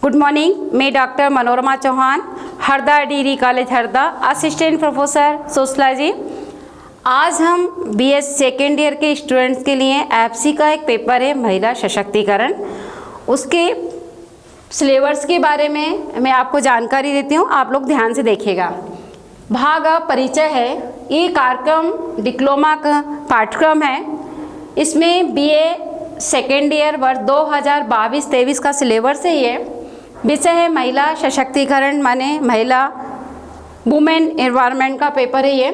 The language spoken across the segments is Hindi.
गुड मॉर्निंग, मैं doctor Manorama Chauhan, Harda degree college Harda, assistant professor sociology. आज हम बीएस सेकेंड ईयर के स्टूडेंट्स के लिए एफसी का एक पेपर है महिला सशक्तिकरण, उसके सिलेबस के बारे में मैं आपको जानकारी देती हूँ, आप लोग ध्यान से देखिएगा। भाग परिचय है, ये कार्यक्रम डिप्लोमा का पाठ्यक्रम है। इसमें बीए सेकेंड ईयर वर्ष 2022-23 का सिलेबस है। ये विषय है महिला सशक्तिकरण, माने महिला वुमेन एनवायरनमेंट का पेपर है। ये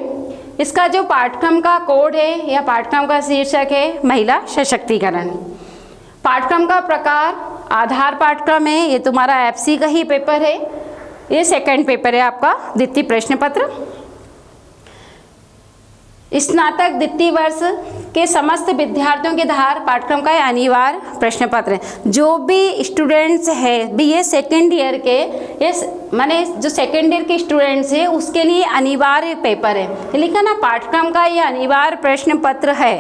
इसका जो पाठ्यक्रम का कोड है या पाठ्यक्रम का शीर्षक है महिला सशक्तिकरण। पाठ्यक्रम का प्रकार आधार पाठ्यक्रम है, ये तुम्हारा एफसी का ही पेपर है। ये सेकंड पेपर है आपका द्वितीय प्रश्न पत्र। स्नातक द्वितीय वर्ष के समस्त विद्यार्थियों के आधार पाठ्यक्रम का अनिवार्य प्रश्न पत्र है। जो भी स्टूडेंट्स है बीए सेकेंड ईयर के, ये माने जो सेकेंड ईयर के स्टूडेंट्स है उसके लिए अनिवार्य पेपर है। लिखा ना, पाठ्यक्रम का ये अनिवार्य प्रश्न पत्र है।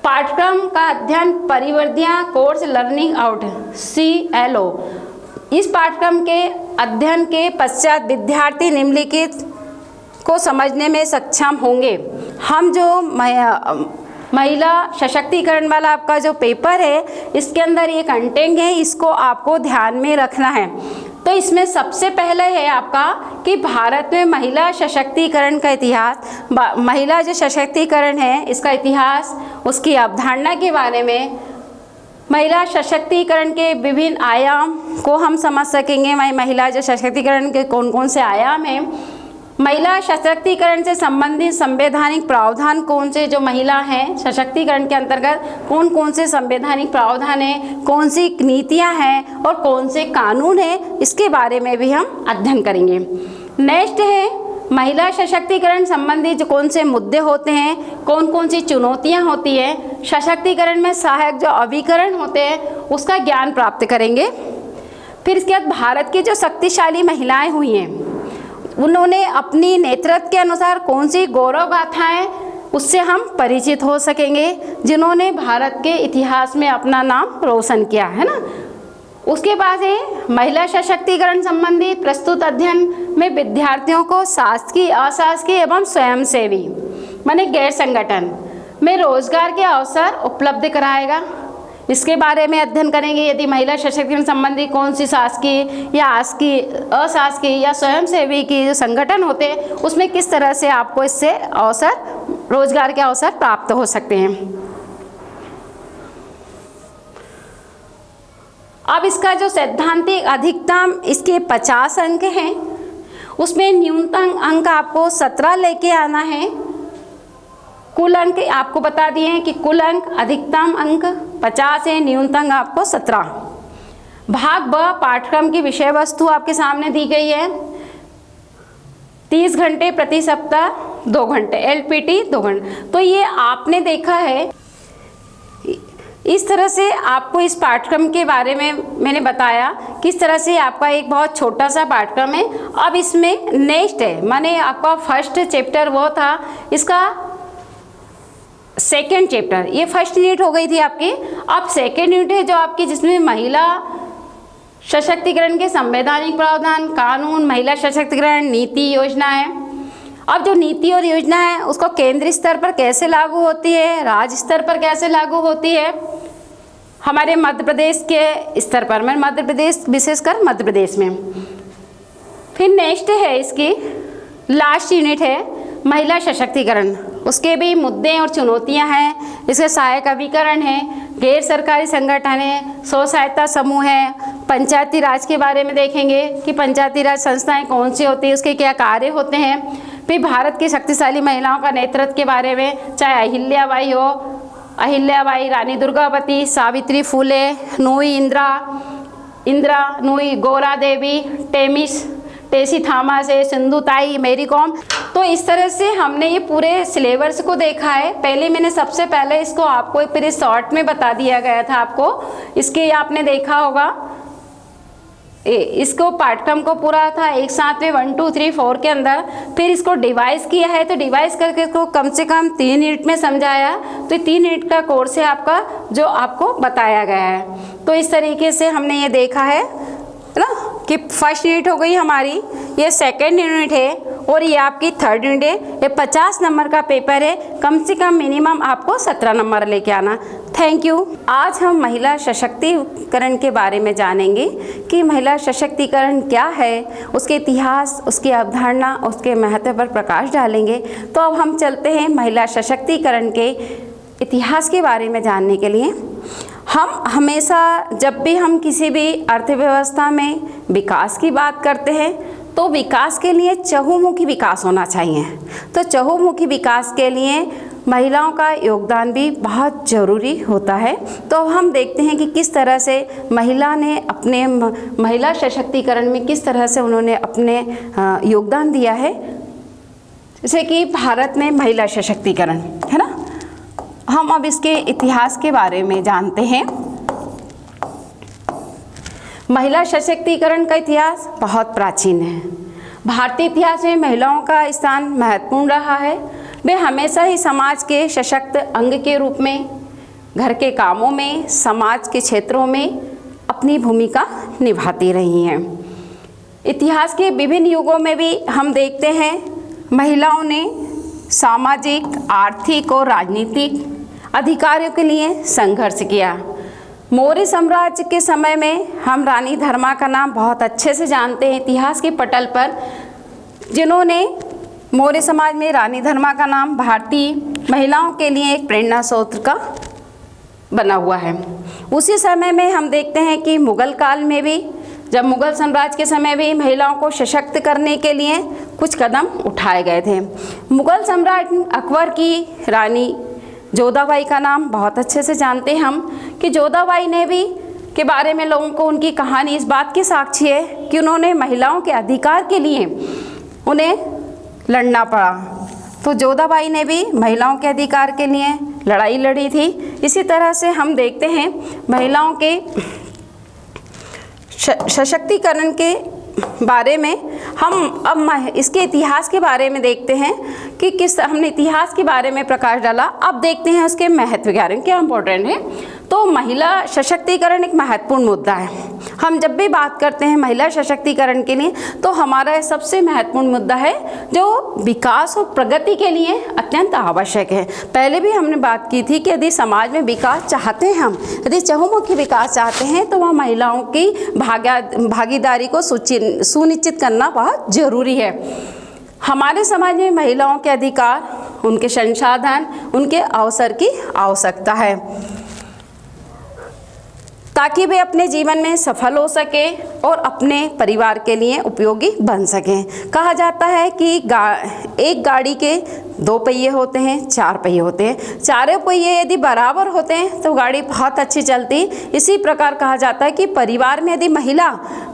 पाठ्यक्रम का अध्ययन परिवर्तियाँ कोर्स लर्निंग आउट CLO। इस पाठ्यक्रम के अध्ययन के पश्चात विद्यार्थी निम्नलिखित को समझने में सक्षम होंगे। हम जो महिला सशक्तिकरण वाला आपका जो पेपर है, इसके अंदर ये कंटेंट है, इसको आपको ध्यान में रखना है। तो इसमें सबसे पहले है आपका कि भारत में महिला सशक्तिकरण का इतिहास, महिला जो सशक्तिकरण है इसका इतिहास, उसकी अवधारणा के बारे में, महिला सशक्तिकरण के विभिन्न आयाम को हम समझ सकेंगे। महिला जो सशक्तिकरण के कौन कौन से आयाम हैं, महिला सशक्तिकरण से संबंधित संवैधानिक प्रावधान कौन से जो महिला हैं सशक्तिकरण के अंतर्गत कौन कौन से संवैधानिक प्रावधान हैं, कौन सी नीतियां हैं और कौन से कानून हैं, इसके बारे में भी हम अध्ययन करेंगे। नेक्स्ट है महिला सशक्तिकरण संबंधी जो कौन से मुद्दे होते हैं, कौन कौन सी चुनौतियां होती हैं, सशक्तिकरण में सहायक जो अभिकरण होते हैं उसका ज्ञान प्राप्त करेंगे। फिर इसके बाद भारत की जो शक्तिशाली महिलाएं हुई हैं, उन्होंने अपनी नेतृत्व के अनुसार कौन सी गौरव गाथाएं, उससे हम परिचित हो सकेंगे, जिन्होंने भारत के इतिहास में अपना नाम रोशन किया है ना। उसके बाद है महिला सशक्तिकरण संबंधी प्रस्तुत अध्ययन में विद्यार्थियों को शासकीय, अशासकीय एवं स्वयंसेवी माने गैर संगठन में रोजगार के अवसर उपलब्ध कराएगा। इसके बारे में अध्ययन करेंगे। यदि महिला सशक्तिकरण संबंधी कौन सी शासकीय या अशासकीय या स्वयंसेवी की जो संगठन होते हैं उसमें किस तरह से आपको इससे अवसर, रोजगार के अवसर प्राप्त हो सकते हैं। अब इसका जो सैद्धांतिक अधिकतम इसके 50 अंक हैं, उसमें न्यूनतम अंक आपको 17 लेके आना है। कुल अंक आपको बता दिए हैं कि कुल अंक अधिकतम अंक 50 है, न्यूनतम आपको 17। भाग ब पाठ्यक्रम की विषय वस्तु आपके सामने दी गई है। 30 घंटे प्रति सप्ताह 2 घंटे, LPT 2 घंटे। तो ये आपने देखा है, इस तरह से आपको इस पाठ्यक्रम के बारे में मैंने बताया किस तरह से आपका एक बहुत छोटा सा पाठ्यक्रम है। अब इसमें नेक्स्ट है, माने आपका फर्स्ट चैप्टर वो था, इसका सेकेंड चैप्टर, ये फर्स्ट यूनिट हो गई थी आपकी। अब सेकेंड यूनिट है जो आपकी, जिसमें महिला सशक्तिकरण के संवैधानिक प्रावधान, कानून, महिला सशक्तिकरण नीति, योजनाएं। अब जो नीति और योजना है उसको केंद्रीय स्तर पर कैसे लागू होती है, राज्य स्तर पर कैसे लागू होती है, हमारे मध्य प्रदेश के स्तर पर, मैं मध्य प्रदेश विशेषकर मध्य प्रदेश में। फिर नेक्स्ट है इसकी लास्ट यूनिट है महिला सशक्तिकरण, उसके भी मुद्दे और चुनौतियां हैं। इसके सहायक अभिकरण है, गैर सरकारी संगठन है, स्व सहायता समूह है, पंचायती राज के बारे में देखेंगे कि पंचायती राज संस्थाएं कौन सी होती है, उसके क्या कार्य होते हैं। फिर भारत की शक्तिशाली महिलाओं का नेतृत्व के बारे में, चाहे अहिल्याबाई हो, अहिल्याबाई, रानी दुर्गावती, सावित्री फुले, नूई इंदिरा नूई, गौरा देवी, टेसी थॉमस है, सिंधुताई, मेरी कॉम। तो इस तरह से हमने ये पूरे सिलेबस को देखा है। पहले मैंने सबसे पहले इसको आपको एक फिर शॉर्ट में बता दिया गया था आपको, इसके आपने देखा होगा इसको पाठ्यक्रम को पूरा था एक साथ में 1 2 3 4 के अंदर। फिर इसको डिवाइस किया है, तो डिवाइस करके इसको कम से कम 3 यूनिट में समझाया। तो 3 यूनिट का कोर्स है आपका जो आपको बताया गया है। तो इस तरीके से हमने ये देखा है ना कि फर्स्ट यूनिट हो गई हमारी, ये सेकेंड यूनिट है और ये आपकी थर्ड यूनिट है। ये 50 नंबर का पेपर है, कम से कम मिनिमम आपको 17 नंबर लेके आना। Thank you. आज हम महिला सशक्तिकरण के बारे में जानेंगे कि महिला सशक्तिकरण क्या है, उसके इतिहास, उसकी अवधारणा, उसके महत्व पर प्रकाश डालेंगे। तो अब हम चलते हैं महिला सशक्तिकरण के इतिहास के बारे में जानने के लिए। हम हमेशा जब भी हम किसी भी अर्थव्यवस्था में विकास की बात करते हैं तो विकास के लिए चहुमुखी विकास होना चाहिए। तो चहुमुखी विकास के लिए महिलाओं का योगदान भी बहुत ज़रूरी होता है। तो हम देखते हैं कि किस तरह से महिला ने अपने महिला सशक्तिकरण में किस तरह से उन्होंने अपने योगदान दिया है। जैसे कि भारत में महिला सशक्तिकरण है ना, हम अब इसके इतिहास के बारे में जानते हैं। महिला सशक्तिकरण का इतिहास बहुत प्राचीन है। भारतीय इतिहास में महिलाओं का स्थान महत्वपूर्ण रहा है। वे हमेशा ही समाज के सशक्त अंग के रूप में घर के कामों में, समाज के क्षेत्रों में अपनी भूमिका निभाती रही हैं। इतिहास के विभिन्न युगों में भी हम देखते हैं महिलाओं ने सामाजिक, आर्थिक और राजनीतिक अधिकारों के लिए संघर्ष किया। मौर्य साम्राज्य के समय में हम रानी धर्मा का नाम बहुत अच्छे से जानते हैं इतिहास के पटल पर, जिन्होंने मौर्य समाज में रानी धर्मा का नाम भारतीय महिलाओं के लिए एक प्रेरणा स्रोत का बना हुआ है। उसी समय में हम देखते हैं कि मुगल काल में भी, जब मुगल साम्राज्य के समय भी महिलाओं को सशक्त करने के लिए कुछ कदम उठाए गए थे। मुगल सम्राट अकबर की रानी जोधाबाई का नाम बहुत अच्छे से जानते हैं हम कि जोधाबाई ने भी के बारे में लोगों को उनकी कहानी इस बात की साक्षी है कि उन्होंने महिलाओं के अधिकार के लिए उन्हें लड़ना पड़ा। तो जोधाबाई ने भी महिलाओं के अधिकार के लिए लड़ाई लड़ी थी। इसी तरह से हम देखते हैं महिलाओं के सशक्तिकरण के बारे में हम अब इसके इतिहास के बारे में देखते हैं कि किस हमने इतिहास के बारे में प्रकाश डाला। अब देखते हैं उसके महत्व के बारे में, क्या इम्पोर्टेंट है। तो महिला सशक्तिकरण एक महत्वपूर्ण मुद्दा है। हम जब भी बात करते हैं महिला सशक्तिकरण के लिए तो हमारा सबसे महत्वपूर्ण मुद्दा है जो विकास और प्रगति के लिए अत्यंत आवश्यक है। पहले भी हमने बात की थी कि यदि समाज में विकास चाहते हैं, हम यदि चहुमुखी विकास चाहते हैं तो वह महिलाओं की भागीदारी को सुनिश्चित करना बहुत ज़रूरी है। हमारे समाज में महिलाओं के अधिकार, उनके संसाधन, उनके अवसर की आवश्यकता है ताकि वे अपने जीवन में सफल हो सके और अपने परिवार के लिए उपयोगी बन सकें। कहा जाता है कि एक गाड़ी के 2 पहिए होते हैं, 4 पहिए होते हैं। चारों पहिए यदि बराबर होते हैं तो गाड़ी बहुत अच्छी चलती। इसी प्रकार कहा जाता है कि परिवार में यदि महिला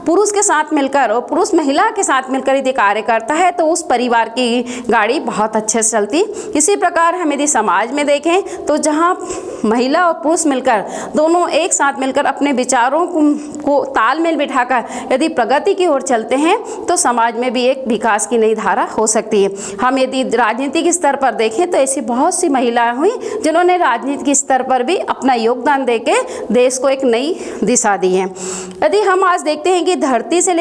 पुरुष के साथ मिलकर और पुरुष महिला के साथ मिलकर यदि कार्य करता है तो उस परिवार की गाड़ी बहुत अच्छे से चलती। इसी प्रकार हम यदि समाज में देखें तो जहाँ महिला और पुरुष मिलकर दोनों एक साथ मिलकर अपने विचारों को तालमेल बिठाकर यदि प्रगति की ओर चलते हैं तो समाज में भी एक विकास की नई धारा हो सकती है। हम यदि राजनीतिक स्तर पर देखें तो ऐसी बहुत सी महिलाएं हुई जिन्होंने राजनीतिक स्तर पर भी अपना योगदान देके देश को एक नई दिशा दी है। यदि हम आज देखते हैं कि धरती से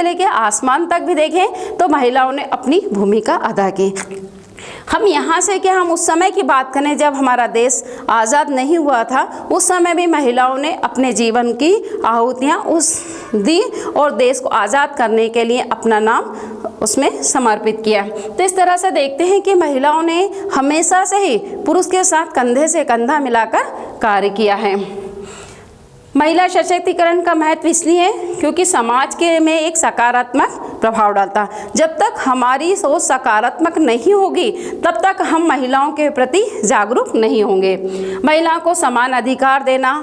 लेके आसमान तक भी देखें तो महिलाओं ने अपनी भूमिका अदा की। हम यहाँ से क्या, हम उस समय की बात करें जब हमारा देश आज़ाद नहीं हुआ था, उस समय भी महिलाओं ने अपने जीवन की आहुतियाँ दी और देश को आज़ाद करने के लिए अपना नाम उसमें समर्पित किया। तो इस तरह से देखते हैं कि महिलाओं ने हमेशा से ही पुरुष के साथ कंधे से कंधा मिलाकर कार्य किया है। महिला सशक्तिकरण का महत्व इसलिए है क्योंकि समाज के में एक सकारात्मक प्रभाव डालता। जब तक हमारी सोच सकारात्मक नहीं होगी तब तक हम महिलाओं के प्रति जागरूक नहीं होंगे। महिलाओं को समान अधिकार देना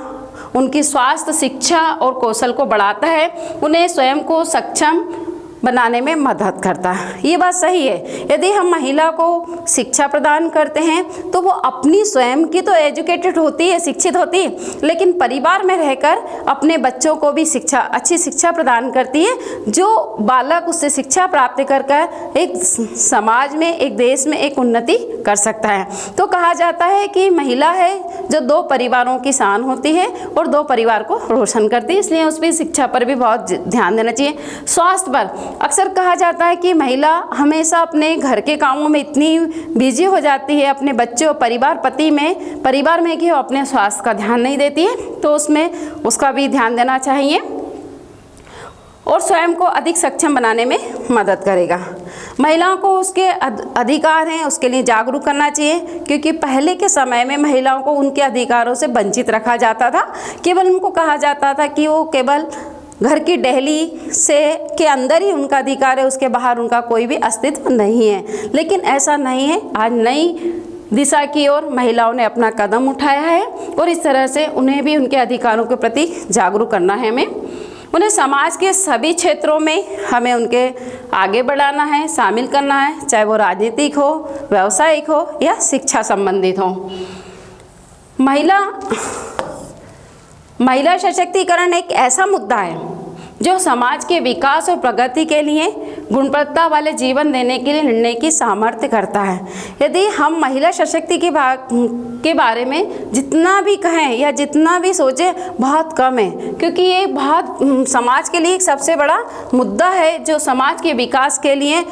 उनकी स्वास्थ्य, शिक्षा और कौशल को बढ़ाता है, उन्हें स्वयं को सक्षम बनाने में मदद करता है। ये बात सही है। यदि हम महिला को शिक्षा प्रदान करते हैं तो वो अपनी स्वयं की तो एजुकेटेड होती है, शिक्षित होती है, लेकिन परिवार में रहकर अपने बच्चों को भी अच्छी शिक्षा प्रदान करती है, जो बालक उससे शिक्षा प्राप्त कर एक समाज में, एक देश में एक उन्नति कर सकता है। तो कहा जाता है कि महिला है जो 2 परिवारों की शान होती है और 2 परिवार को रोशन करती है, इसलिए उस पर शिक्षा पर भी बहुत ध्यान देना चाहिए। स्वास्थ्य पर अक्सर कहा जाता है कि महिला हमेशा अपने घर के कामों में इतनी बिजी हो जाती है, अपने बच्चों, परिवार में कि वो अपने स्वास्थ्य का ध्यान नहीं देती है, तो उसमें उसका भी ध्यान देना चाहिए और स्वयं को अधिक सक्षम बनाने में मदद करेगा। महिलाओं को उसके अधिकार हैं, उसके लिए जागरूक करना चाहिए, क्योंकि पहले के समय में महिलाओं को उनके अधिकारों से वंचित रखा जाता था। केवल उनको कहा जाता था कि वो केवल घर की डेहली से के अंदर ही उनका अधिकार है, उसके बाहर उनका कोई भी अस्तित्व नहीं है। लेकिन ऐसा नहीं है। आज नई दिशा की ओर महिलाओं ने अपना कदम उठाया है और इस तरह से उन्हें भी उनके अधिकारों के प्रति जागरूक करना है। हमें उन्हें समाज के सभी क्षेत्रों में हमें उनके आगे बढ़ाना है, शामिल करना है, चाहे वो राजनीतिक हो, व्यावसायिक हो या शिक्षा संबंधित हो। महिला सशक्तिकरण एक ऐसा मुद्दा है जो समाज के विकास और प्रगति के लिए गुणवत्ता वाले जीवन देने के लिए निर्णय की सामर्थ्य करता है। यदि हम महिला सशक्तिकरण के बारे में जितना भी कहें या जितना भी सोचें बहुत कम है, क्योंकि ये बहुत समाज के लिए एक सबसे बड़ा मुद्दा है, जो समाज के विकास के लिए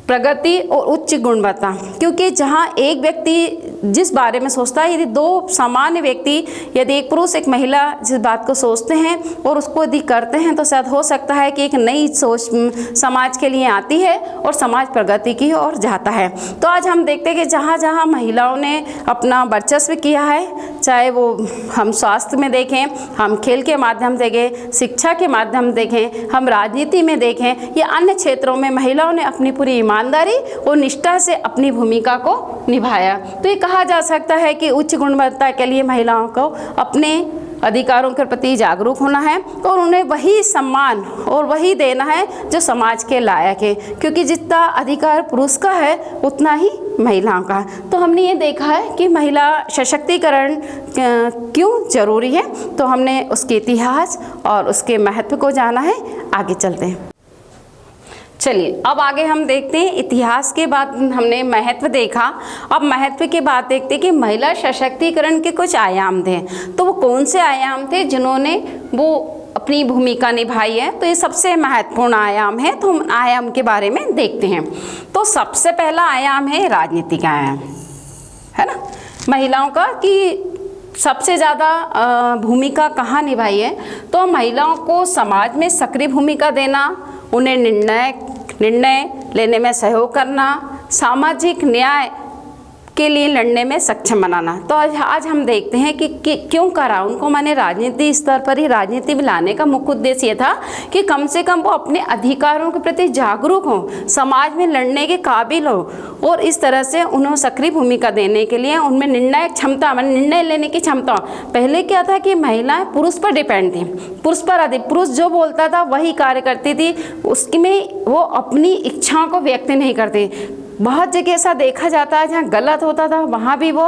प्रगति और उच्च गुणवत्ता। क्योंकि जहाँ एक व्यक्ति जिस बारे में सोचता है, यदि 2 सामान्य व्यक्ति, यदि एक पुरुष एक महिला जिस बात को सोचते हैं और उसको यदि करते हैं, तो शायद हो सकता है कि एक नई सोच समाज के लिए आती है और समाज प्रगति की ओर जाता है। तो आज हम देखते हैं कि जहाँ जहाँ महिलाओं ने अपना वर्चस्व किया है, चाहे वो हम स्वास्थ्य में देखें, हम खेल के माध्यम से देखें, शिक्षा के माध्यम से देखें, हम राजनीति में देखें या अन्य क्षेत्रों में महिलाओं ने अपनी पूरी ईमानदारी और निष्ठा से अपनी भूमिका को निभाया। तो ये कहा जा सकता है कि उच्च गुणवत्ता के लिए महिलाओं को अपने अधिकारों के प्रति जागरूक होना है और उन्हें वही सम्मान और वही देना है जो समाज के लायक है, क्योंकि जितना अधिकार पुरुष का है उतना ही महिलाओं का। तो हमने ये देखा है कि महिला सशक्तिकरण क्यों जरूरी है, तो हमने उसके इतिहास और उसके महत्व को जाना है। आगे चलते हैं। चलिए अब आगे हम देखते हैं, इतिहास के बाद हमने महत्व देखा, अब महत्व के बाद देखते हैं कि महिला सशक्तिकरण के कुछ आयाम थे। तो वो कौन से आयाम थे जिन्होंने वो अपनी भूमिका निभाई है। तो ये सबसे महत्वपूर्ण आयाम है, तो हम आयाम के बारे में देखते हैं। तो सबसे पहला आयाम है राजनीतिक आयाम, है ना, महिलाओं का, कि सबसे ज़्यादा भूमिका कहाँ निभाई है। तो महिलाओं को समाज में सक्रिय भूमिका देना, उन्हें निर्णय लेने में सहयोग करना, सामाजिक न्याय के लिए लड़ने में सक्षम बनाना। तो आज हम देखते हैं कि क्यों करा उनको। मैंने राजनीति स्तर पर ही राजनीति में लाने का मुख्य उद्देश्य ये था कि कम से कम वो अपने अधिकारों के प्रति जागरूक हों, समाज में लड़ने के काबिल हो, और इस तरह से उन्हें सक्रिय भूमिका देने के लिए उनमें निर्णायक क्षमता, निर्णय लेने की क्षमता। पहले क्या था कि महिलाएं पुरुष पर डिपेंड थी, पुरुष जो बोलता था वही कार्य करती थी, उसमें वो अपनी इच्छाओं को व्यक्त नहीं करती। बहुत जगह ऐसा देखा जाता है जहाँ गलत होता था, वहाँ भी वो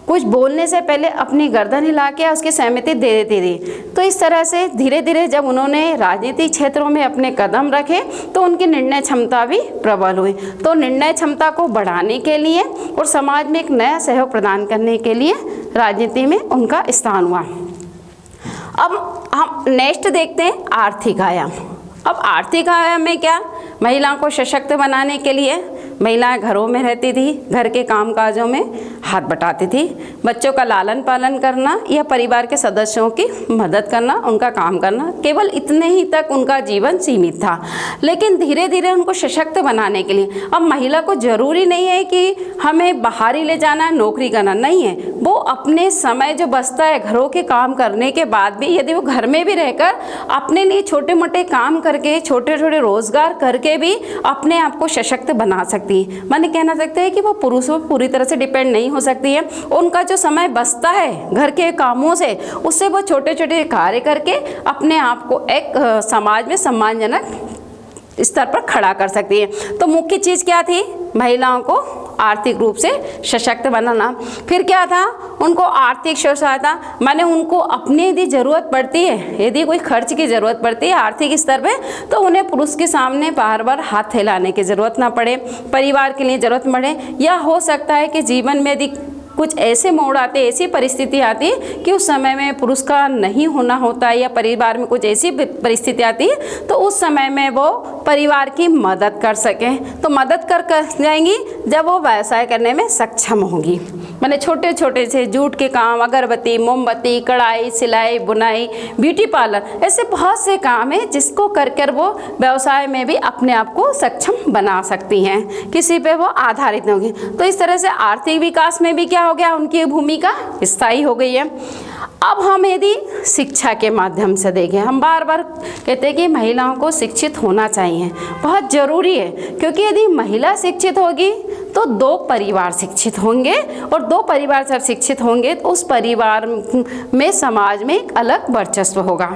कुछ बोलने से पहले अपनी गर्दन हिला के उसकी सहमति दे देती थी। तो इस तरह से धीरे धीरे जब उन्होंने राजनीतिक क्षेत्रों में अपने कदम रखे तो उनकी निर्णय क्षमता भी प्रबल हुई। तो निर्णय क्षमता को बढ़ाने के लिए और समाज में एक नया सहयोग प्रदान करने के लिए राजनीति में उनका स्थान हुआ। अब हम नेक्स्ट देखते हैं आर्थिक आयाम। अब आर्थिक आयाम में क्या, महिलाओं को सशक्त बनाने के लिए महिलाएं घरों में रहती थी, घर के कामकाजों में हाथ बटाती थी, बच्चों का लालन पालन करना या परिवार के सदस्यों की मदद करना, उनका काम करना, केवल इतने ही तक उनका जीवन सीमित था। लेकिन धीरे धीरे उनको सशक्त बनाने के लिए अब महिला को जरूरी नहीं है कि हमें बाहर ही ले जाना, नौकरी करना नहीं है। वो अपने समय जो बचता है घरों के काम करने के बाद भी, यदि वो घर में भी रहकर अपने लिए छोटे मोटे काम करके, छोटे छोटे रोजगार करके भी अपने आप को सशक्त बना सकती है। माने कहना सकते हैं कि वो पुरुषों पर पूरी तरह से डिपेंड नहीं हो सकती है। उनका जो समय बचता है घर के कामों से, उससे वो छोटे छोटे कार्य करके अपने आप को एक समाज में सम्मानजनक स्तर पर खड़ा कर सकती है। तो मुख्य चीज़ क्या थी? महिलाओं को आर्थिक रूप से सशक्त बनाना। फिर क्या था? उनको आर्थिक सहायता, माने उनको अपनी यदि ज़रूरत पड़ती है, यदि कोई खर्च की ज़रूरत पड़ती है आर्थिक स्तर पे, तो उन्हें पुरुष के सामने बार बार हाथ फैलाने की ज़रूरत ना पड़े, परिवार के लिए ज़रूरत पड़े, या हो सकता है कि जीवन में यदि कुछ ऐसे मोड़ आते, ऐसी परिस्थिति आती कि उस समय में पुरुष का नहीं होना होता है, या परिवार में कुछ ऐसी परिस्थिति आती है तो उस समय में वो परिवार की मदद कर सकें। तो मदद कर जाएंगी जब वो व्यवसाय करने में सक्षम होंगी। मैंने छोटे छोटे से जूट के काम, अगरबत्ती, मोमबत्ती, कढ़ाई, सिलाई, बुनाई, ब्यूटी पार्लर, ऐसे बहुत से काम हैं जिसको कर कर वो व्यवसाय में भी अपने आप को सक्षम बना सकती हैं, किसी पे वो आधारित होंगी। तो इस तरह से आर्थिक विकास में भी क्या हो गया? उनकी भूमिका स्थायी हो गई है। अब हम यदि शिक्षा के माध्यम से देखें, हम बार बार कहते हैं कि महिलाओं को शिक्षित होना चाहिए, बहुत ज़रूरी है, क्योंकि यदि महिला शिक्षित होगी तो 2 परिवार शिक्षित होंगे, और 2 परिवार जब शिक्षित होंगे तो उस परिवार में समाज में एक अलग वर्चस्व होगा।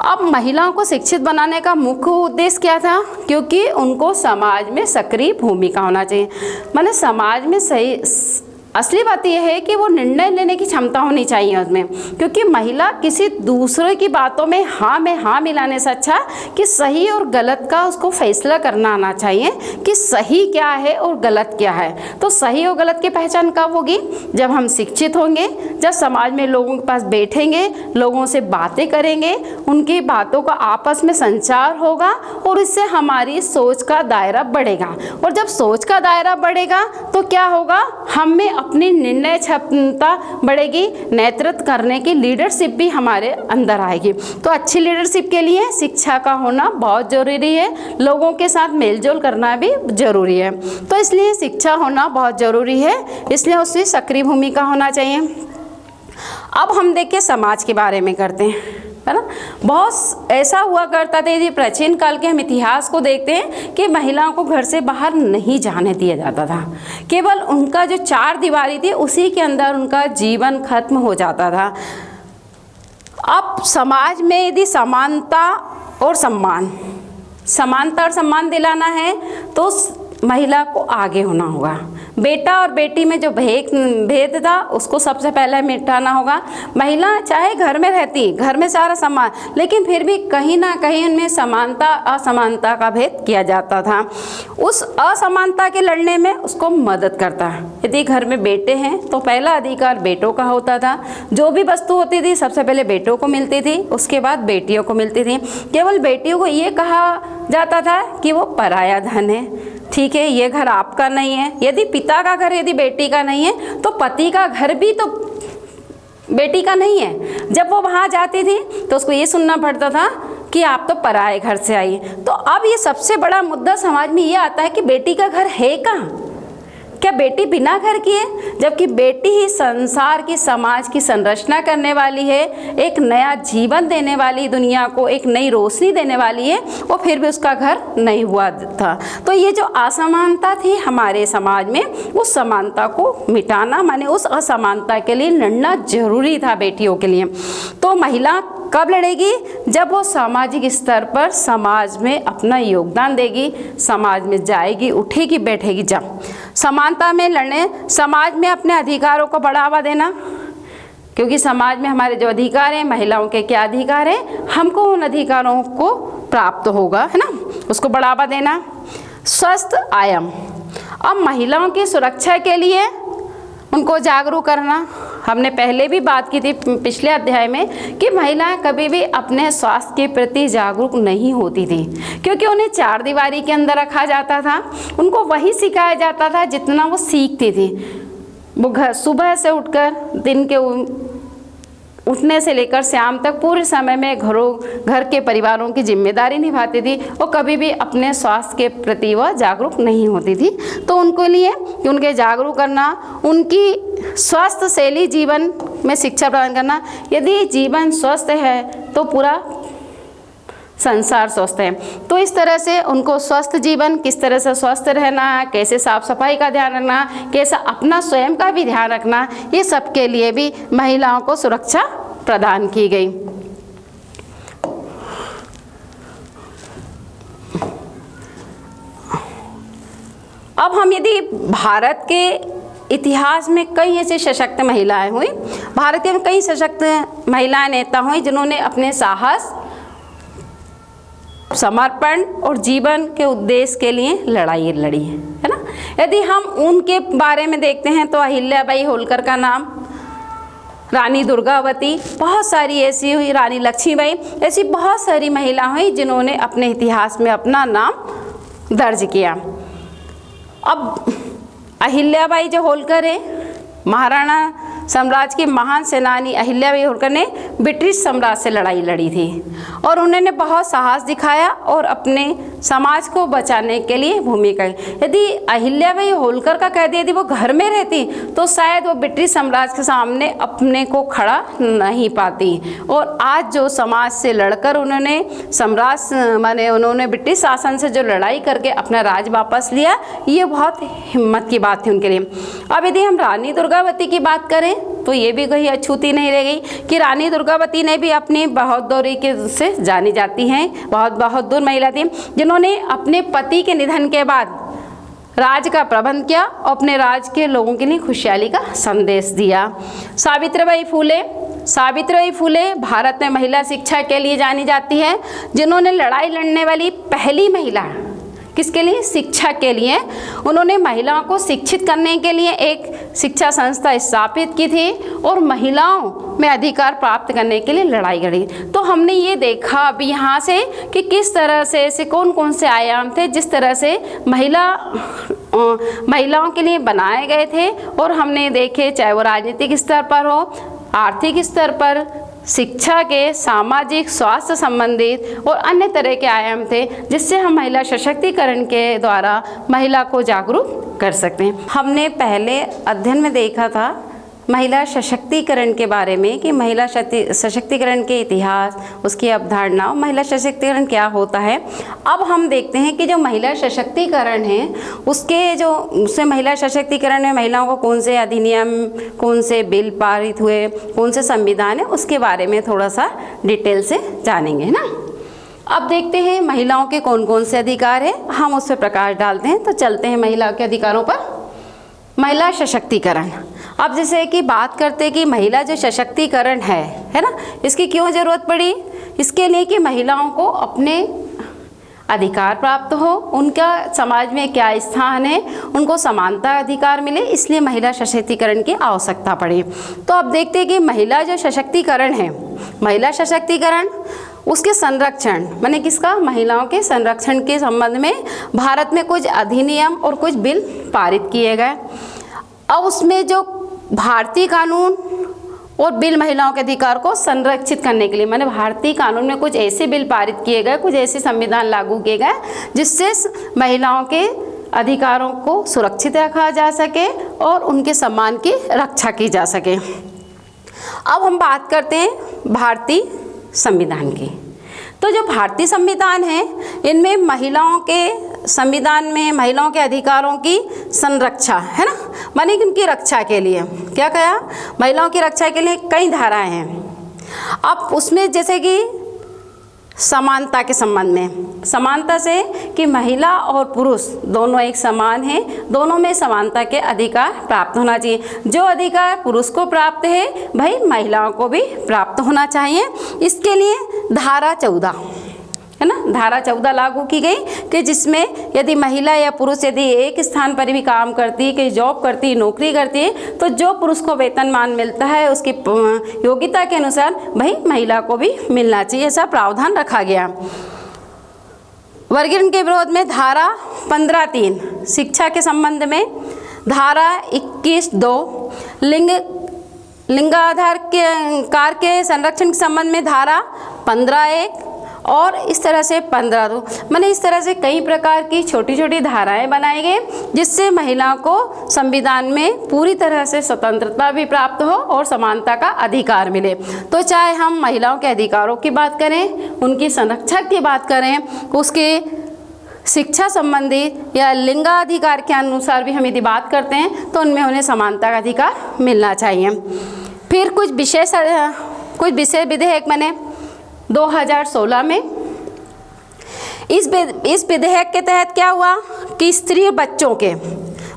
अब महिलाओं को शिक्षित बनाने का मुख्य उद्देश्य क्या था? क्योंकि उनको समाज में सक्रिय भूमिका होना चाहिए, माने समाज में सही, असली बात यह है कि वो निर्णय लेने की क्षमता होनी चाहिए उसमें, क्योंकि महिला किसी दूसरे की बातों में हाँ मिलाने से अच्छा कि सही और गलत का उसको फैसला करना आना चाहिए कि सही क्या है और गलत क्या है। तो सही और गलत की पहचान कब होगी? जब हम शिक्षित होंगे, जब समाज में लोगों के पास बैठेंगे, लोगों से बातें करेंगे, उनकी बातों का आपस में संचार होगा, और इससे हमारी सोच का दायरा बढ़ेगा। और जब सोच का दायरा बढ़ेगा तो क्या होगा? हम में अपनी निर्णय क्षमता बढ़ेगी, नेतृत्व करने की लीडरशिप भी हमारे अंदर आएगी। तो अच्छी लीडरशिप के लिए शिक्षा का होना बहुत ज़रूरी है, लोगों के साथ मेलजोल करना भी ज़रूरी है। तो इसलिए शिक्षा होना बहुत ज़रूरी है, इसलिए उसकी सक्रिय भूमिका होना चाहिए। अब हम देखिए समाज के बारे में करते हैं, है ना। बहुत ऐसा हुआ करता था, यदि प्राचीन काल के हम इतिहास को देखते हैं कि महिलाओं को घर से बाहर नहीं जाने दिया जाता था, केवल उनका जो 4 दीवारी थी उसी के अंदर उनका जीवन खत्म हो जाता था। अब समाज में यदि समानता और सम्मान दिलाना है तो महिला को आगे होना होगा। बेटा और बेटी में जो भेद था उसको सबसे पहले मिटाना होगा। महिला चाहे घर में रहती, घर में सारा सम्मान, लेकिन फिर भी कहीं ना कहीं उनमें समानता असमानता का भेद किया जाता था। उस असमानता के लड़ने में उसको मदद करता। यदि घर में बेटे हैं तो पहला अधिकार बेटों का होता था, जो भी वस्तु होती थी सबसे पहले बेटों को मिलती थी, उसके बाद बेटियों को मिलती थी। केवल बेटियों को ये कहा जाता था कि वो पराया धन है, ठीक है, ये घर आपका नहीं है। यदि पिता का घर यदि बेटी का नहीं है तो पति का घर भी तो बेटी का नहीं है। जब वो वहाँ जाती थी तो उसको ये सुनना पड़ता था कि आप तो पराए घर से आई। तो अब ये सबसे बड़ा मुद्दा समाज में ये आता है कि बेटी का घर है कहाँ? क्या बेटी बिना घर की है? जबकि बेटी ही संसार की, समाज की संरचना करने वाली है, एक नया जीवन देने वाली, दुनिया को एक नई रोशनी देने वाली है, और फिर भी उसका घर नहीं हुआ था। तो ये जो असमानता थी हमारे समाज में, उस समानता को मिटाना, माने उस असमानता के लिए लड़ना जरूरी था बेटियों के लिए। तो महिला कब लड़ेगी? जब वो सामाजिक स्तर पर समाज में अपना योगदान देगी, समाज में जाएगी, उठेगी, बैठेगी। जब समानता में लड़ने, समाज में अपने अधिकारों को बढ़ावा देना, क्योंकि समाज में हमारे जो अधिकार हैं, महिलाओं के क्या अधिकार हैं, हमको उन अधिकारों को प्राप्त होगा, है ना, उसको बढ़ावा देना। स्वस्थ आयाम, अब महिलाओं की सुरक्षा के लिए उनको जागरूक करना। हमने पहले भी बात की थी पिछले अध्याय में कि महिलाएं कभी भी अपने स्वास्थ्य के प्रति जागरूक नहीं होती थी, क्योंकि उन्हें 4 दीवारी के अंदर रखा जाता था, उनको वही सिखाया जाता था जितना वो सीखती थी। वो घर सुबह से उठकर दिन के उठने से लेकर शाम तक पूरे समय में घर के परिवारों की जिम्मेदारी निभाती थी, और कभी भी अपने स्वास्थ्य के प्रति वह जागरूक नहीं होती थी। तो उनके लिए कि उनके जागरूक करना, उनकी स्वस्थ शैली जीवन में शिक्षा प्रदान करना। यदि जीवन स्वस्थ है तो पूरा संसार स्वस्थ है। तो इस तरह से उनको स्वस्थ जीवन, किस तरह से स्वस्थ रहना, कैसे साफ सफाई का ध्यान रखना, कैसे अपना स्वयं का भी ध्यान रखना, ये सब के लिए भी महिलाओं को सुरक्षा प्रदान की गई। अब हम यदि भारत के इतिहास में कई ऐसे सशक्त महिलाएं हुई, भारत के कई सशक्त महिलाएं नेता हुई जिन्होंने अपने साहस, समर्पण और जीवन के उद्देश्य के लिए लड़ाई लड़ी है ना। यदि हम उनके बारे में देखते हैं तो अहिल्याबाई होलकर का नाम, रानी दुर्गावती, बहुत सारी ऐसी हुई, रानी लक्ष्मीबाई, ऐसी बहुत सारी महिला हुई जिन्होंने अपने इतिहास में अपना नाम दर्ज किया। अब अहिल्याबाई जो होलकर है, महाराणा साम्राज्य की महान सेनानी अहिल्याबाई होलकर ने ब्रिटिश साम्राज्य से लड़ाई लड़ी थी और उन्होंने बहुत साहस दिखाया और अपने समाज को बचाने के लिए भूमिका की। यदि अहिल्याबाई होलकर का कहते यदि वो घर में रहती तो शायद वो ब्रिटिश साम्राज्य के सामने अपने को खड़ा नहीं पाती। और आज जो समाज से लड़कर उन्होंने उन्होंने ब्रिटिश शासन से जो लड़ाई करके अपना राज वापस लिया, ये बहुत हिम्मत की बात थी उनके लिए। अब यदि हम रानी दुर्गावती की बात करें तो ये भी कहीं अछूती नहीं रह गई कि रानी दुर्गावती ने भी अपनी बहादुरी के से जानी जाती हैं, बहुत बहादुर महिला थी जिन्होंने अपने पति के निधन के बाद राज का प्रबंध किया और अपने राज के लोगों के लिए खुशहाली का संदेश दिया। सावित्रीबाई फुले भारत में महिला शिक्षा के लिए जानी जाती है, जिन्होंने लड़ाई लड़ने वाली पहली महिला, किसके लिए? शिक्षा के लिए। उन्होंने महिलाओं को शिक्षित करने के लिए एक शिक्षा संस्था स्थापित की थी और महिलाओं में अधिकार प्राप्त करने के लिए लड़ाई लड़ी। तो हमने ये देखा अभी यहाँ से कि किस तरह से ऐसे कौन कौन से आयाम थे जिस तरह से महिलाओं के लिए बनाए गए थे, और हमने देखे चाहे वो राजनीतिक स्तर पर हो, आर्थिक स्तर पर, शिक्षा के, सामाजिक, स्वास्थ्य संबंधित और अन्य तरह के आयाम थे जिससे हम महिला सशक्तिकरण के द्वारा महिला को जागरूक कर सकते हैं। हमने पहले अध्ययन में देखा था महिला सशक्तिकरण के बारे में कि महिला सशक्तिकरण के इतिहास, उसकी अवधारणा, महिला सशक्तिकरण क्या होता है। अब हम देखते हैं कि जो महिला सशक्तिकरण है उससे महिला सशक्तिकरण में महिलाओं को कौन से अधिनियम, कौन से बिल पारित हुए, कौन से संविधान है, उसके बारे में थोड़ा सा डिटेल से जानेंगे, है ना। अब देखते हैं महिलाओं के कौन कौन से अधिकार है, हम उस पर प्रकाश डालते हैं। तो चलते हैं महिलाओं के अधिकारों पर। महिला सशक्तिकरण, अब जैसे कि बात करते हैं कि महिला जो सशक्तिकरण है ना, इसकी क्यों ज़रूरत पड़ी? इसके लिए कि महिलाओं को अपने अधिकार प्राप्त हो, उनका समाज में क्या स्थान है, उनको समानता अधिकार मिले, इसलिए महिला सशक्तिकरण की आवश्यकता पड़ी। तो अब देखते हैं कि महिला जो सशक्तिकरण है, महिला सशक्तिकरण उसके संरक्षण माने किसका? महिलाओं के संरक्षण के संबंध में भारत में कुछ अधिनियम और कुछ बिल पारित किए गए। अब उसमें जो भारतीय कानून और बिल महिलाओं के अधिकार को संरक्षित करने के लिए, माने भारतीय कानून में कुछ ऐसे बिल पारित किए गए, कुछ ऐसे संविधान लागू किए गए जिससे महिलाओं के अधिकारों को सुरक्षित रखा जा सके और उनके सम्मान की रक्षा की जा सके। अब हम बात करते हैं भारतीय संविधान की। तो जो भारतीय संविधान है, इनमें महिलाओं के संविधान में महिलाओं के अधिकारों की संरक्षा है ना, माने इनकी रक्षा के लिए क्या कहा? महिलाओं की रक्षा के लिए कई धाराएं हैं। अब उसमें जैसे कि समानता के संबंध में, समानता से कि महिला और पुरुष दोनों एक समान हैं, दोनों में समानता के अधिकार प्राप्त होना चाहिए। जो अधिकार पुरुष को प्राप्त है भाई महिलाओं को भी प्राप्त होना चाहिए। इसके लिए धारा 14 है ना, धारा 14 लागू की गई कि जिसमें यदि महिला या पुरुष यदि एक स्थान पर भी काम करती, कहीं जॉब करती, नौकरी करती है, तो जो पुरुष को वेतनमान मिलता है उसकी योग्यता के अनुसार भाई महिला को भी मिलना चाहिए, ऐसा प्रावधान रखा गया। वर्गीकरण के विरोध में धारा 15(3) शिक्षा के संबंध में, धारा 21(2) लिंगाधार के संरक्षण के संबंध में, धारा 15(1) और इस तरह से 15(2) माने इस तरह से कई प्रकार की छोटी छोटी धाराएं बनाई गई जिससे महिलाओं को संविधान में पूरी तरह से स्वतंत्रता भी प्राप्त हो और समानता का अधिकार मिले। तो चाहे हम महिलाओं के अधिकारों की बात करें, उनकी संरक्षण की बात करें, उसके शिक्षा संबंधी या लिंगाधिकार के अनुसार भी हम यदि बात करते हैं तो उनमें उन्हें समानता का अधिकार मिलना चाहिए। फिर कुछ विशेष विधेयक बने 2016 में। इस विधेयक के तहत क्या हुआ कि स्त्री और बच्चों के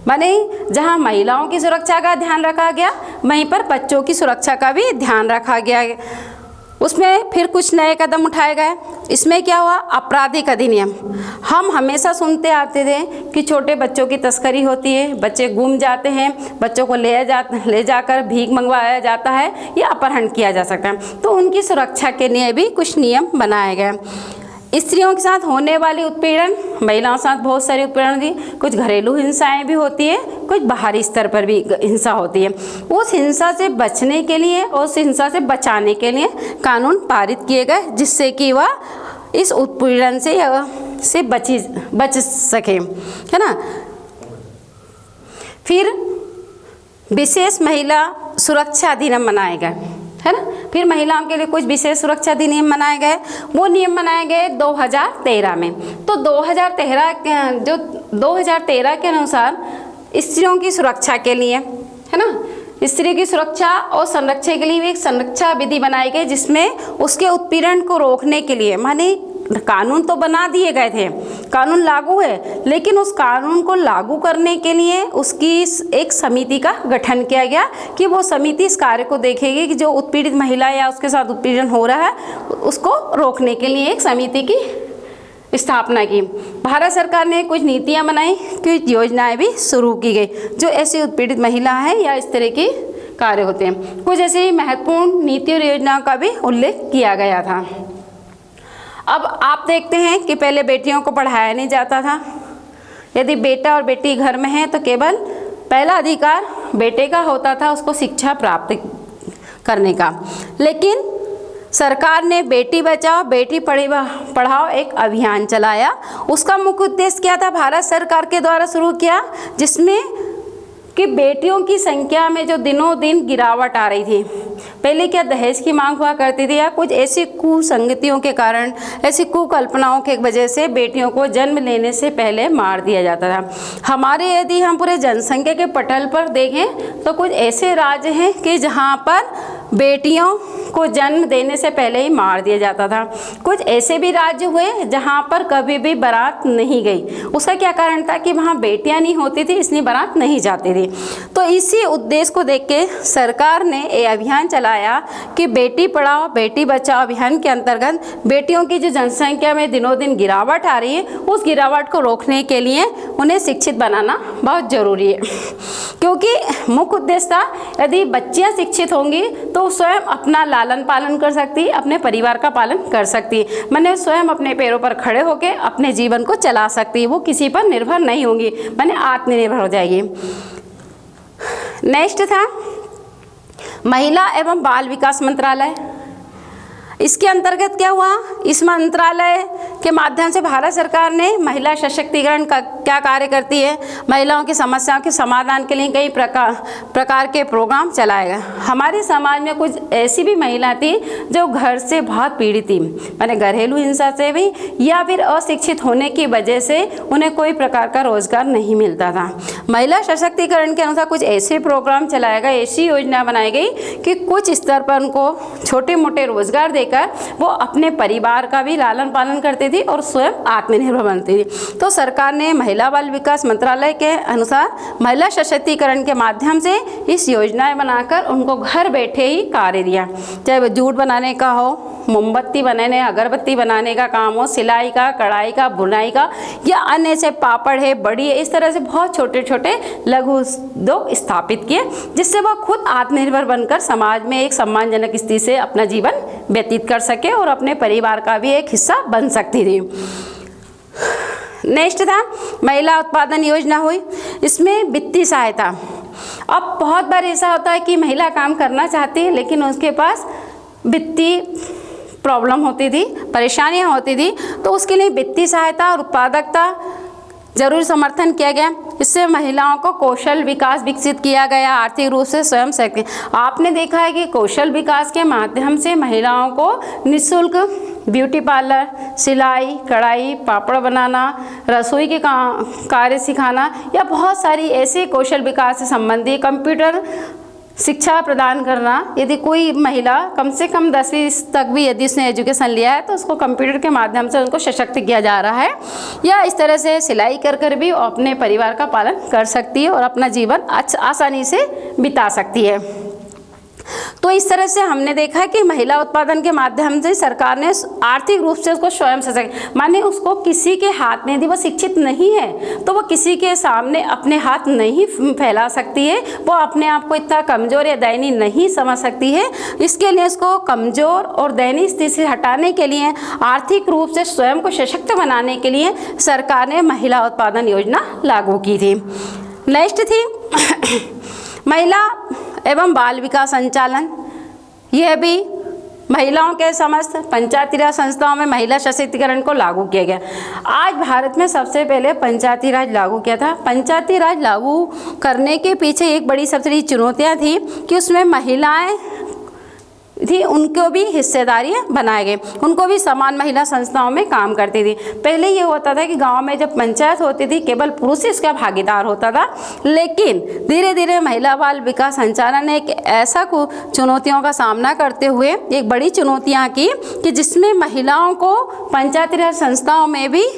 माने जहां महिलाओं की सुरक्षा का ध्यान रखा गया, वहीं पर बच्चों की सुरक्षा का भी ध्यान रखा गया। उसमें फिर कुछ नए कदम उठाए गए। इसमें क्या हुआ, आपराधिक अधिनियम। हम हमेशा सुनते आते थे कि छोटे बच्चों की तस्करी होती है, बच्चे गुम जाते हैं, बच्चों को ले जाकर भीख मंगवाया जाता है या अपहरण किया जा सकता है। तो उनकी सुरक्षा के लिए भी कुछ नियम बनाए गए। स्त्रियों के साथ होने वाली उत्पीड़न, महिलाओं के साथ बहुत सारी उत्पीड़न थी, कुछ घरेलू हिंसाएं भी होती है, कुछ बाहरी स्तर पर भी हिंसा होती है। उस हिंसा से बचने के लिए, उस हिंसा से बचाने के लिए कानून पारित किए गए, जिससे कि वह इस उत्पीड़न से बच सके, है ना। फिर विशेष महिला सुरक्षा अधिनियम बनाए गए, है ना। फिर महिलाओं के लिए कुछ विशेष सुरक्षा अधिनियम बनाए गए। वो नियम बनाए गए 2013 में। तो 2013 के अनुसार स्त्रियों की सुरक्षा के लिए, है ना, स्त्री की सुरक्षा और संरक्षण के लिए एक संरक्षा विधि बनाई गई, जिसमें उसके उत्पीड़न को रोकने के लिए, माने कानून तो बना दिए गए थे, कानून लागू है, लेकिन उस कानून को लागू करने के लिए उसकी एक समिति का गठन किया गया कि वो समिति इस कार्य को देखेगी कि जो उत्पीड़ित महिला या उसके साथ उत्पीड़न हो रहा है उसको रोकने के लिए एक समिति की स्थापना की। भारत सरकार ने कुछ नीतियां बनाई, कुछ योजनाएं भी शुरू की गई जो ऐसी उत्पीड़ित महिला है या इस तरह की कार्य होते हैं। कुछ ऐसी महत्वपूर्ण नीति और योजनाओं का भी उल्लेख किया गया था। अब आप देखते हैं कि पहले बेटियों को पढ़ाया नहीं जाता था। यदि बेटा और बेटी घर में है तो केवल पहला अधिकार बेटे का होता था उसको शिक्षा प्राप्त करने का। लेकिन सरकार ने बेटी बचाओ बेटी पढ़ाओ एक अभियान चलाया। उसका मुख्य उद्देश्य क्या था, भारत सरकार के द्वारा शुरू किया, जिसमें कि बेटियों की संख्या में जो दिनों दिन गिरावट आ रही थी। पहले क्या दहेज की मांग हुआ करती थी, या कुछ ऐसी कुसंगतियों के कारण, ऐसी कुकल्पनाओं के वजह से बेटियों को जन्म लेने से पहले मार दिया जाता था। हमारे यदि हम पूरे जनसंख्या के पटल पर देखें तो कुछ ऐसे राज्य हैं कि जहां पर बेटियों को जन्म देने से पहले ही मार दिया जाता था। कुछ ऐसे भी राज्य हुए जहां पर कभी भी बारात नहीं गई। उसका क्या कारण था कि वहां बेटियां नहीं होती थी, इसलिए बारात नहीं जाती थी। तो इसी उद्देश्य को देख के सरकार ने ये अभियान चलाया कि बेटी पढ़ाओ बेटी बचाओ अभियान के अंतर्गत बेटियों की जो जनसंख्या में दिनों दिन गिरावट आ रही है, उस गिरावट को रोकने के लिए उन्हें शिक्षित बनाना बहुत जरूरी है। क्योंकि मुख्य उद्देश्य था, यदि बच्चियां शिक्षित होंगी तो स्वयं अपना लालन पालन कर सकती, अपने परिवार का पालन कर सकती, माने स्वयं अपने पैरों पर खड़े होकर अपने जीवन को चला सकती, वो किसी पर निर्भर नहीं होंगी, माने आत्मनिर्भर हो जाएगी। नेक्स्ट था महिला एवं बाल विकास मंत्रालय। इसके अंतर्गत क्या हुआ, इस मंत्रालय के माध्यम से भारत सरकार ने महिला सशक्तिकरण का क्या कार्य करती है, महिलाओं की समस्याओं के समाधान के लिए कई प्रकार के प्रोग्राम चलाए गए। हमारे समाज में कुछ ऐसी भी महिला थी जो घर से बहुत पीड़ित थी, माने घरेलू हिंसा से भी या फिर अशिक्षित होने की वजह से उन्हें कोई प्रकार का रोजगार नहीं मिलता था। महिला सशक्तिकरण के अनुसार कुछ ऐसे प्रोग्राम चलाए गए, ऐसी योजना बनाई गई कि कुछ स्तर पर उनको छोटे मोटे रोजगार देकर वो अपने परिवार का भी लालन पालन करती थी और स्वयं आत्मनिर्भर बनती थी। तो सरकार ने महिला बाल विकास मंत्रालय के अनुसार महिला सशक्तिकरण के माध्यम से इस योजनाएं बनाकर उनको घर बैठे ही कार्य दिया, चाहे वो जूट बनाने का हो, मोमबत्ती बनाने, अगरबत्ती बनाने का काम हो, सिलाई का, कढ़ाई का, बुनाई का, या अन्य से पापड़ है, बड़ी है, इस तरह से बहुत छोटे छोटे लघु उद्योग स्थापित किए, जिससे वह खुद आत्मनिर्भर बनकर समाज में एक सम्मानजनक स्थिति से अपना जीवन व्यतीत कर सके और अपने परिवार का भी एक हिस्सा बन सकती थी। नेक्स्ट था महिला उत्पादन योजना हुई। इसमें वित्तीय सहायता। अब बहुत बार ऐसा होता है कि महिला काम करना चाहती है लेकिन उसके पास वित्तीय प्रॉब्लम होती थी, परेशानियां होती थी, तो उसके लिए वित्तीय सहायता और उत्पादकता जरूर समर्थन किया गया। इससे महिलाओं को कौशल विकास विकसित किया गया, आर्थिक रूप से स्वयं शक्ति। आपने देखा है कि कौशल विकास के माध्यम से महिलाओं को निःशुल्क ब्यूटी पार्लर, सिलाई, कढ़ाई, पापड़ बनाना, रसोई के कार्य सिखाना या बहुत सारी ऐसे कौशल विकास से संबंधी कंप्यूटर शिक्षा प्रदान करना, यदि कोई महिला कम से कम 10वीं तक भी यदि उसने एजुकेशन लिया है तो उसको कंप्यूटर के माध्यम से उनको सशक्त किया जा रहा है, या इस तरह से सिलाई कर भी वो अपने परिवार का पालन कर सकती है और अपना जीवन आसानी से बिता सकती है। तो इस तरह से हमने देखा कि महिला उत्पादन के माध्यम से सरकार ने आर्थिक रूप से उसको स्वयं सशक्त, माने उसको किसी के हाथ में, यदि वो शिक्षित नहीं है तो वो किसी के सामने अपने हाथ नहीं फैला सकती है, वो अपने आप को इतना कमज़ोर या दयनीय नहीं समझ सकती है। इसके लिए उसको कमज़ोर और दयनीय स्थिति से हटाने के लिए, आर्थिक रूप से स्वयं को सशक्त बनाने के लिए सरकार ने महिला उत्पादन योजना लागू की थी। नेक्स्ट थी महिला एवं बाल विकास संचालन। यह भी महिलाओं के समस्त पंचायती राज संस्थाओं में महिला सशक्तिकरण को लागू किया गया। आज भारत में सबसे पहले पंचायती राज लागू किया था। पंचायती राज लागू करने के पीछे एक बड़ी सबसे बड़ी चुनौतियाँ थी कि उसमें महिलाएं थी, उनको भी हिस्सेदारियाँ बनाए गए, उनको भी समान महिला संस्थाओं में काम करती थी। पहले ये होता था कि गांव में जब पंचायत होती थी केवल पुरुष ही इसका भागीदार होता था, लेकिन धीरे धीरे महिला बाल विकास संचालन ने एक ऐसा चुनौतियों का सामना करते हुए एक बड़ी चुनौतियाँ की कि जिसमें महिलाओं को पंचायती राज संस्थाओं में भी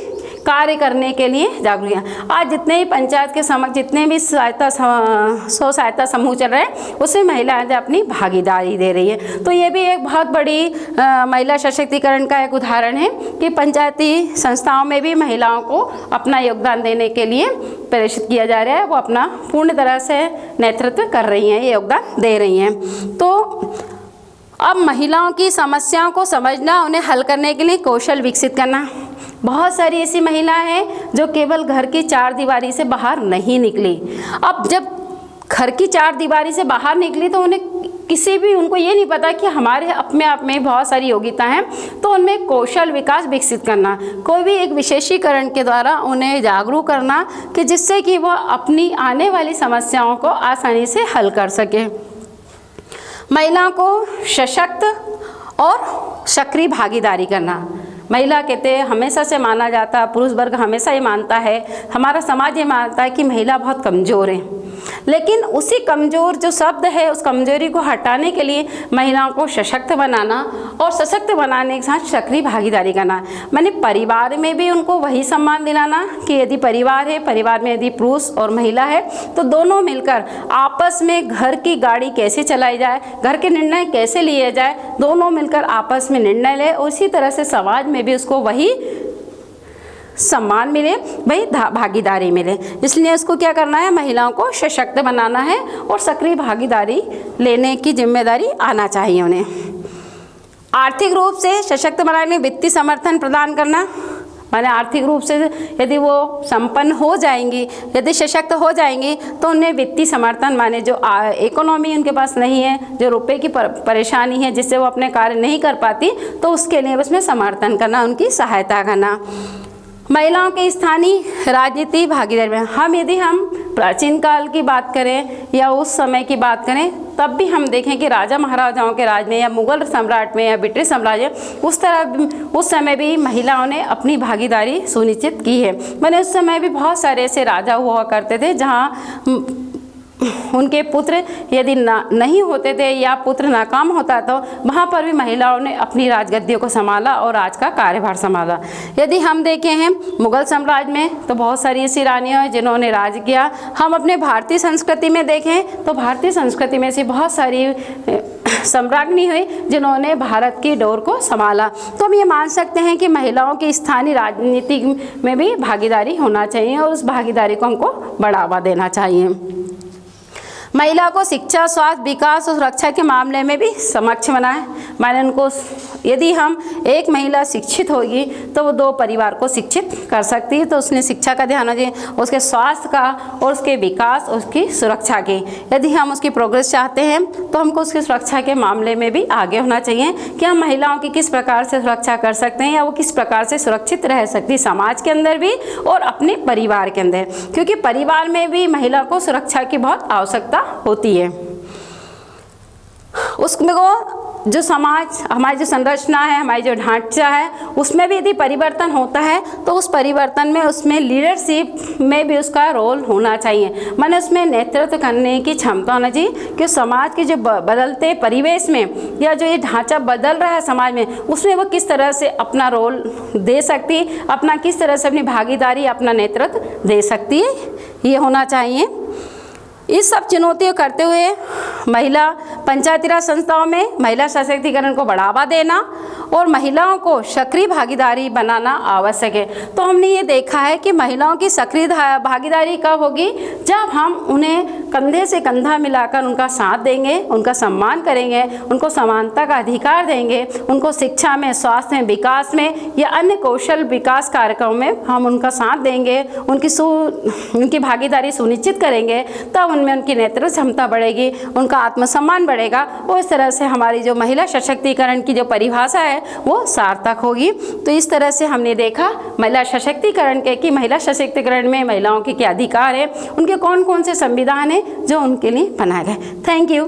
कार्य करने के लिए जागरूक किया। आज जितने ही पंचायत के समक्ष जितने भी स्व सहायता समूह चल रहे हैं उसमें महिलाएं अपनी भागीदारी दे रही है। तो ये भी एक बहुत बड़ी महिला सशक्तिकरण का एक उदाहरण है कि पंचायती संस्थाओं में भी महिलाओं को अपना योगदान देने के लिए प्रेरित किया जा रहा है। वो अपना पूर्ण तरह से नेतृत्व कर रही हैं, ये योगदान दे रही हैं। तो अब महिलाओं की समस्याओं को समझना, उन्हें हल करने के लिए कौशल विकसित करना। बहुत सारी ऐसी महिलाएं हैं जो केवल घर की चार दीवारी से बाहर नहीं निकली। अब जब घर की चार दीवारी से बाहर निकली तो उन्हें उनको ये नहीं पता कि हमारे अपने आप में बहुत सारी योग्यता हैं, तो उनमें कौशल विकास विकसित करना, कोई भी एक विशेषीकरण के द्वारा उन्हें जागरूक करना कि जिससे कि वह अपनी आने वाली समस्याओं को आसानी से हल कर सके। महिलाओं को सशक्त और सक्रिय भागीदारी करना। महिला कहते हैं हमेशा से माना जाता है, पुरुष वर्ग हमेशा ये मानता है, हमारा समाज ये मानता है कि महिला बहुत कमज़ोर है, लेकिन उसी कमज़ोर जो शब्द है उस कमज़ोरी को हटाने के लिए महिलाओं को सशक्त बनाना और सशक्त बनाने के साथ सक्रिय भागीदारी करना। मैंने परिवार में भी उनको वही सम्मान दिलाना कि यदि परिवार है, परिवार में यदि पुरुष और महिला है तो दोनों मिलकर आपस में घर की गाड़ी कैसे चलाई जाए, घर के निर्णय कैसे लिए जाए, दोनों मिलकर आपस में निर्णय ले। उसी तरह से समाज में भी उसको वही सम्मान मिले, वही भागीदारी मिले। इसलिए उसको क्या करना है, महिलाओं को सशक्त बनाना है और सक्रिय भागीदारी लेने की जिम्मेदारी आना चाहिए उन्हें। आर्थिक रूप से सशक्त बनाने वित्तीय समर्थन प्रदान करना, माने आर्थिक रूप से यदि वो संपन्न हो जाएंगी, यदि सशक्त हो जाएंगी तो उन्हें वित्तीय समर्थन, माने जो इकोनॉमी उनके पास नहीं है, जो रुपए की परेशानी है जिससे वो अपने कार्य नहीं कर पाती, तो उसके लिए उसमें समर्थन करना, उनकी सहायता करना। महिलाओं के स्थानीय राजनीति भागीदारी में यदि हम प्राचीन काल की बात करें या उस समय की बात करें तब भी हम देखें कि राजा महाराजाओं के राज में या मुगल सम्राट में या ब्रिटिश साम्राज्य उस समय भी महिलाओं ने अपनी भागीदारी सुनिश्चित की है। मैंने उस समय भी बहुत सारे ऐसे राजा हुआ करते थे जहाँ उनके पुत्र यदि नहीं होते थे या पुत्र नाकाम होता तो वहाँ पर भी महिलाओं ने अपनी राजगद्दियों को संभाला और राज का कार्यभार संभाला। यदि हम देखें हैं मुगल साम्राज्य में तो बहुत सारी ऐसी रानियाँ हैं जिन्होंने राज किया। हम अपने भारतीय संस्कृति में देखें तो भारतीय संस्कृति में से बहुत सारी सम्राज्ञी हुई जिन्होंने भारत की डोर को संभाला। तो हम ये मान सकते हैं कि महिलाओं की स्थानीय राजनीति में भी भागीदारी होना चाहिए और उस भागीदारी को हमको बढ़ावा देना चाहिए। महिला को शिक्षा, स्वास्थ्य, विकास और सुरक्षा के मामले में भी समक्ष बनाएं। माने उनको यदि हम एक महिला शिक्षित होगी तो वो 2 परिवार को शिक्षित कर सकती है, तो उसने शिक्षा का ध्यान रखिए, उसके स्वास्थ्य का और उसके विकास, उसकी सुरक्षा की। यदि हम उसकी प्रोग्रेस चाहते हैं तो हमको उसकी सुरक्षा के मामले में भी आगे होना चाहिए कि हम महिलाओं की किस प्रकार से सुरक्षा कर सकते हैं या वो किस प्रकार से सुरक्षित रह सकती है समाज के अंदर भी और अपने परिवार के अंदर, क्योंकि परिवार में भी महिला को सुरक्षा की बहुत आवश्यकता होती है। उसमें को जो समाज, हमारी जो संरचना है, हमारी जो ढांचा है, उसमें भी यदि परिवर्तन होता है तो उस परिवर्तन में उसमें लीडरशिप में भी उसका रोल होना चाहिए, माने उसमें नेतृत्व करने की क्षमता होना चाहिए कि समाज के जो बदलते परिवेश में या जो ये ढांचा बदल रहा है समाज में, उसमें वो किस तरह से अपना रोल दे सकती है, अपना किस तरह से अपनी भागीदारी, अपना नेतृत्व दे सकती है, ये होना चाहिए। इस सब चुनौतियों करते हुए महिला पंचायती राज संस्थाओं में महिला सशक्तिकरण को बढ़ावा देना और महिलाओं को सक्रिय भागीदारी बनाना आवश्यक है। तो हमने ये देखा है कि महिलाओं की सक्रिय भागीदारी कब होगी, जब हम उन्हें कंधे से कंधा मिलाकर उनका साथ देंगे, उनका सम्मान करेंगे, उनको समानता का अधिकार देंगे, उनको शिक्षा में, स्वास्थ्य में, विकास में या अन्य कौशल विकास कार्यक्रमों में हम उनका साथ देंगे, उनकी भागीदारी सुनिश्चित करेंगे, तब उनमें उनकी नेतृत्व क्षमता बढ़ेगी, उनका आत्मसम्मान बढ़ेगा और इस तरह से हमारी जो महिला सशक्तिकरण की जो परिभाषा है वो सार्थक होगी। तो इस तरह से हमने देखा महिला सशक्तिकरण के कि महिला सशक्तिकरण में महिलाओं के क्या अधिकार है, उनके कौन कौन से संविधान हैं जो उनके लिए बनाए गए। Thank you.